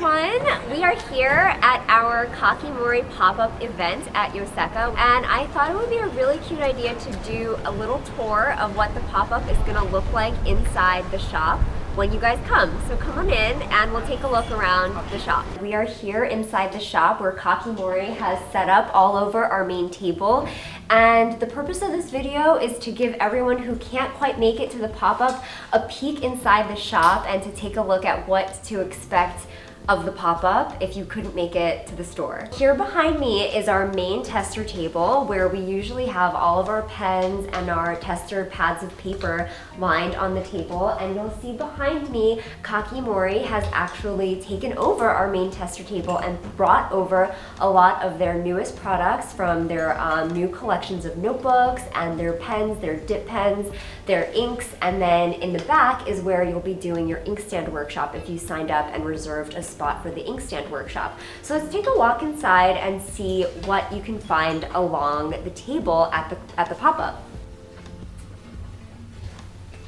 everyone! We are here at our Kakimori Pop Up event at Yoseka, and I thought it would be a really cute idea to do a little tour of what the pop-up is going to look like inside the shop when you guys come. So come on in and we'll take a look around the shop. We are here inside the shop where Kakimori has set up all over our main table, and the purpose of this video is to give everyone who can't quite make it to the pop-up a peek inside the shop and to take a look at what to expect of the pop-up if you couldn't make it to the store. Here behind me is our main tester table where we usually have all of our pens and our tester pads of paper lined on the table, and you'll see behind me Kakimori has actually taken over our main tester table and brought over a lot of their newest products from their new collections of notebooks and their pens, their dip pens, their inks, and then in the back is where you'll be doing your Inkstand Workshop if you signed up and reserved a spot for the Inkstand Workshop. So let's take a walk inside and see what you can find along the table at the pop-up.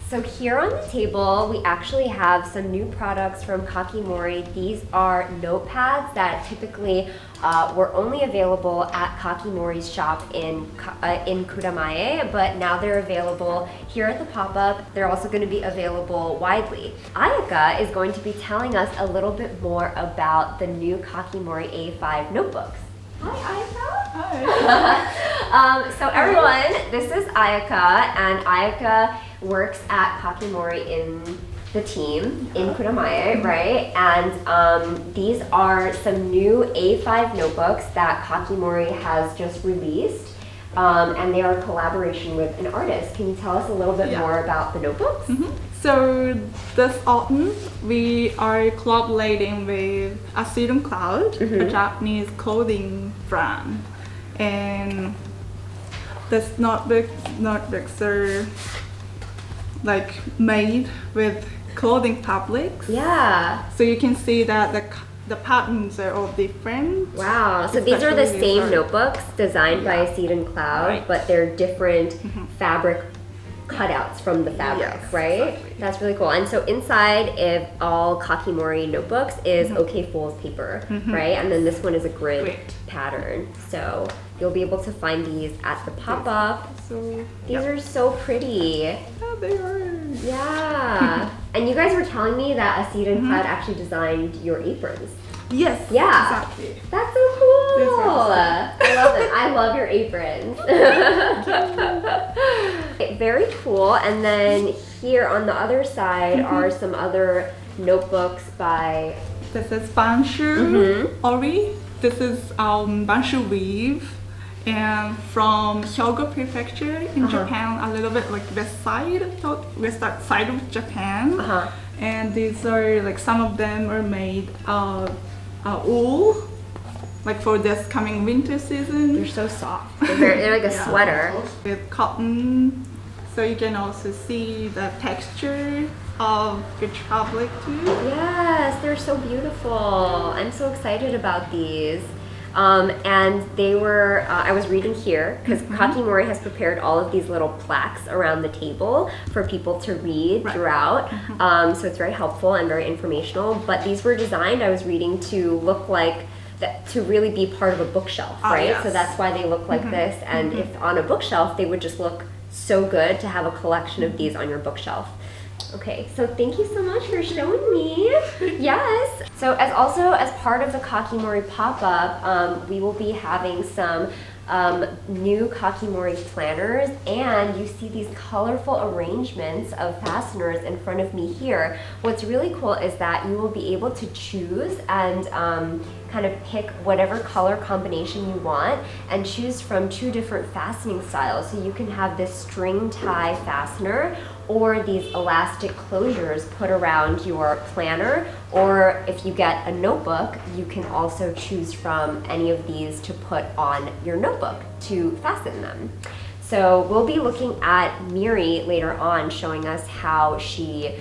So here on the table, we actually have some new products from Kakimori. These are notepads that typically were only available at Kakimori's shop in Kuramae, but now they're available here at the pop-up. They're also going to be available widely. Ayaka is going to be telling us a little bit more about the new Kakimori A5 notebooks. Hi, Ayaka. Hi. So everyone, this is Ayaka, and Ayaka works at Kakimori in the team in Kuramae, right? And these are some new A5 notebooks that Kakimori has just released, and they are a collaboration with an artist. Can you tell us a little bit more about the notebooks? So this autumn, we are collaborating with Untitled Chapter, a Japanese clothing brand, and this notebooks are like made with clothing fabrics. Yeah. So you can see that the patterns are all different. Wow. So these are the same notebooks designed by Untitled Cloud, but they're different fabric cutouts from the fabric, right? Exactly. That's really cool. And so inside of all Kakimori notebooks is OK Fool's paper, right? And then this one is a grid pattern. So you'll be able to find these at the pop-up. So, these are so pretty. Yeah, they are. Yeah. And you guys were telling me that Untitled Cloud actually designed your aprons. Yes. Yeah. Exactly. That's so cool. I love it. I love your aprons. Very cool. And then here on the other side are some other notebooks by... This is Banshu Ori. This is Banshu Weave. And from Hyogo Prefecture in Japan, a little bit like west side of Japan. And these are like, some of them are made of wool, like for this coming winter season. They're so soft. They're like a sweater. With cotton, so you can also see the texture of the fabric too. Yes, they're so beautiful. I'm so excited about these. And they were, I was reading here, because Kakimori has prepared all of these little plaques around the table for people to read throughout. So it's very helpful and very informational. But these were designed, I was reading, to look like, to really be part of a bookshelf, right? Yes. So that's why they look like this. And if on a bookshelf, they would just look so good to have a collection of these on your bookshelf. Okay, so thank you so much for showing me. Yes. So as part of the Kakimori pop-up, we will be having some new Kakimori planners, and you see these colorful arrangements of fasteners in front of me here. What's really cool is that you will be able to choose and kind of pick whatever color combination you want and choose from 2 different fastening styles. So you can have this string tie fastener or these elastic closures put around your planner, or if you get a notebook, you can also choose from any of these to put on your notebook to fasten them. So we'll be looking at Miri later on, showing us how she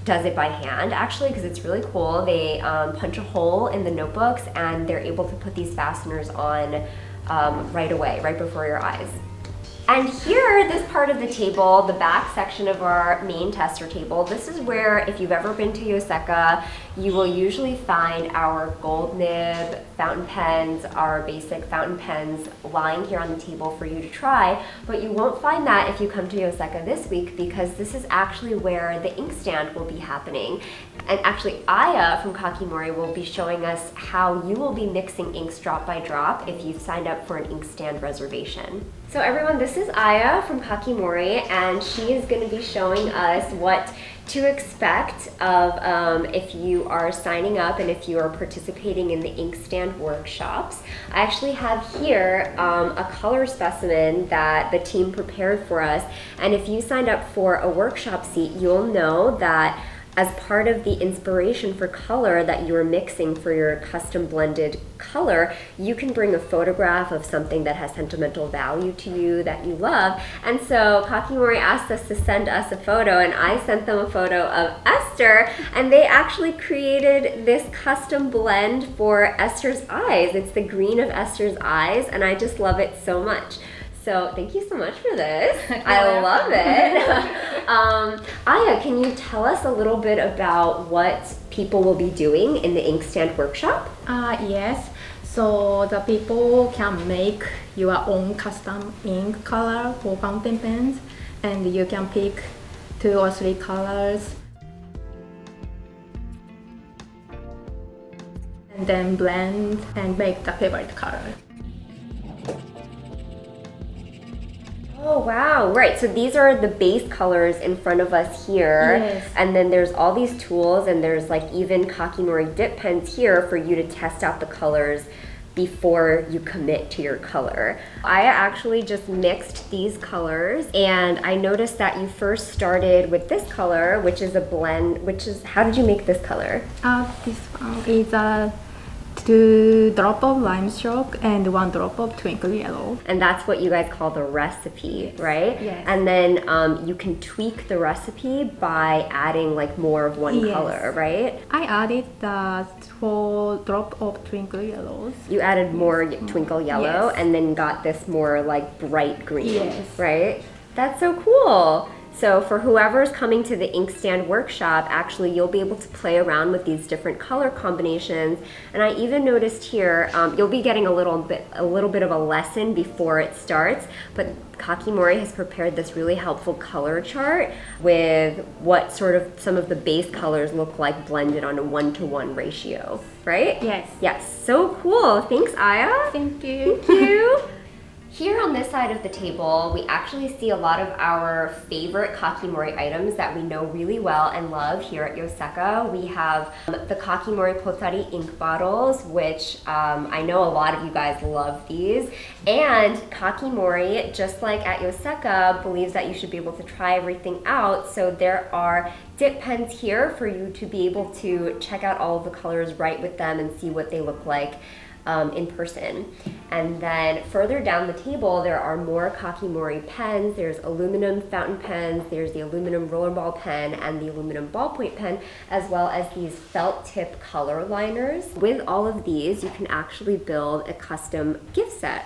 does it by hand, actually, because it's really cool. They punch a hole in the notebooks and they're able to put these fasteners on right away, right before your eyes. And here, this part of the table, the back section of our main tester table, this is where, if you've ever been to Yoseka, you will usually find our gold nib fountain pens, our basic fountain pens lying here on the table for you to try, but you won't find that if you come to Yoseka this week, because this is actually where the inkstand will be happening. And actually, Aya from Kakimori will be showing us how you will be mixing inks drop by drop if you've signed up for an inkstand reservation. So everyone, this is Aya from Kakimori, and she is going to be showing us what to expect of if you are signing up and if you are participating in the Inkstand workshops. I actually have here a color specimen that the team prepared for us, and if you signed up for a workshop seat, you'll know that as part of the inspiration for color that you're mixing for your custom blended color, you can bring a photograph of something that has sentimental value to you that you love. And so Kakimori asked us to send us a photo, and I sent them a photo of Esther, and they actually created this custom blend for Esther's eyes. It's the green of Esther's eyes, and I just love it so much. So thank you so much for this. I love it. Aya, can you tell us a little bit about what people will be doing in the Inkstand workshop? Yes. So the people can make your own custom ink color for fountain pens, and you can pick 2 or 3 colors and then blend and make the favorite color. Oh wow, right, so these are the base colors in front of us here. Yes. And then there's all these tools, and there's like even Kakimori dip pens here for you to test out the colors before you commit to your color. I actually just mixed these colors, and I noticed that you first started with this color, which is a blend, how did you make this color? This one is a 2 drops of lime chalk and 1 drop of twinkle yellow. And that's what you guys call the recipe, right? Yes. And then you can tweak the recipe by adding like more of one Yes. color, right? I added the 4 drops of twinkle yellows. You added more twinkle yellow, Yes. and then got this more like bright green, Yes. right? That's so cool. So for whoever's coming to the Inkstand workshop, actually you'll be able to play around with these different color combinations. And I even noticed here, you'll be getting a little bit of a lesson before it starts, but Kakimori has prepared this really helpful color chart with what sort of some of the base colors look like blended on a 1-to-1 ratio, right? Yes. Yes, so cool. Thanks, Aya. Thank you. Thank you. Here on this side of the table, we actually see a lot of our favorite Kakimori items that we know really well and love here at Yoseka. We have the Kakimori Potari ink bottles, which I know a lot of you guys love these. And Kakimori, just like at Yoseka, believes that you should be able to try everything out. So there are dip pens here for you to be able to check out all of the colors, write with them, and see what they look like in person. And then further down the table, there are more Kakimori pens. There's aluminum fountain pens, there's the aluminum rollerball pen, and the aluminum ballpoint pen, as well as these felt tip color liners. With all of these, you can actually build a custom gift set.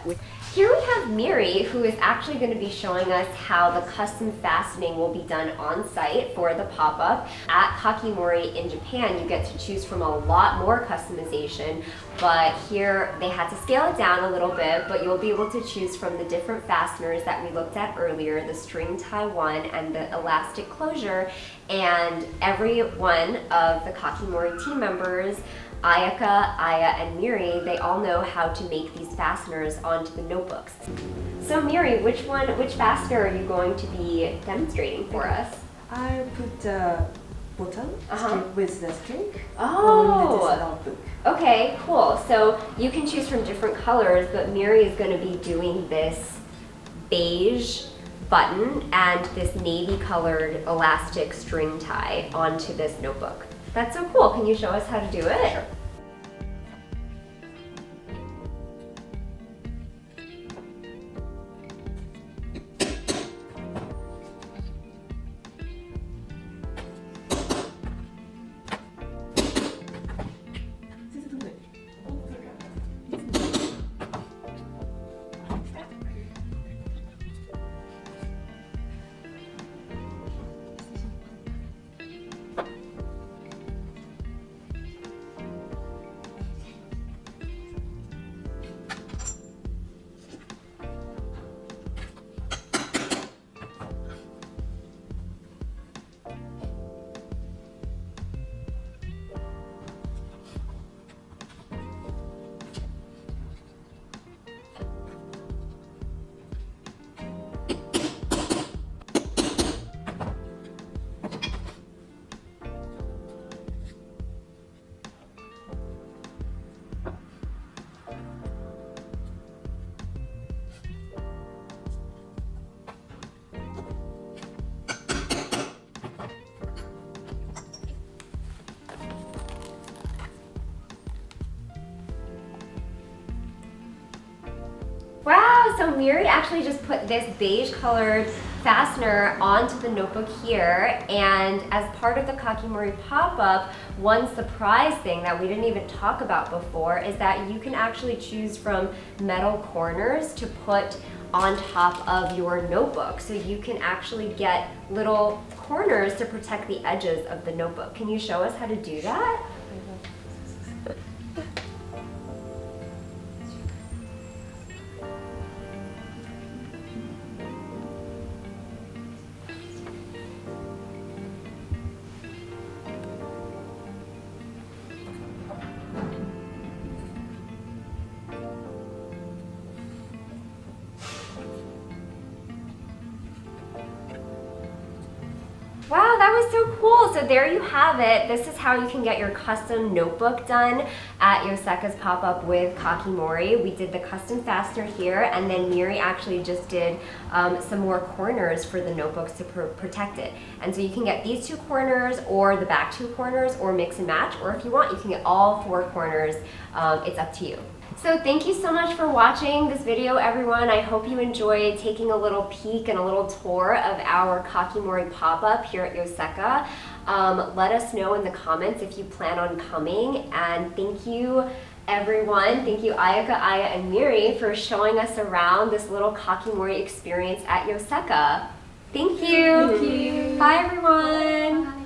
Here we have Miri, who is actually going to be showing us how the custom fastening will be done on site for the pop-up. At Kakimori in Japan, you get to choose from a lot more customization, but here they had to scale it down a little bit, but you'll be able to choose from the different fasteners that we looked at earlier, the string tie one and the elastic closure, and every one of the Kakimori team members, Ayaka, Aya, and Miri, they all know how to make these fasteners onto the notebooks. So Miri, which fastener are you going to be demonstrating for us? I put the bottom with the string Oh. on the notebook. Okay, cool. So you can choose from different colors, but Miri is going to be doing this beige button and this navy colored elastic string tie onto this notebook. That's so cool. Can you show us how to do it? Sure. So Miri actually just put this beige colored fastener onto the notebook here, and as part of the Kakimori Pop Up, one surprise thing that we didn't even talk about before is that you can actually choose from metal corners to put on top of your notebook. So you can actually get little corners to protect the edges of the notebook. Can you show us how to do that? Wow, that was so cool. So there you have it. This is how you can get your custom notebook done at Yoseka's pop-up with Kakimori. We did the custom fastener here, and then Miri actually just did some more corners for the notebooks to protect it. And so you can get these 2 corners or the back 2 corners or mix and match, or if you want, you can get all 4 corners. It's up to you. So thank you so much for watching this video, everyone. I hope you enjoyed taking a little peek and a little tour of our Kakimori pop-up here at Yoseka. Let us know in the comments if you plan on coming, and thank you everyone. Thank you Ayaka, Aya, and Miri for showing us around this little Kakimori experience at Yoseka. Thank you. Thank you. Bye everyone.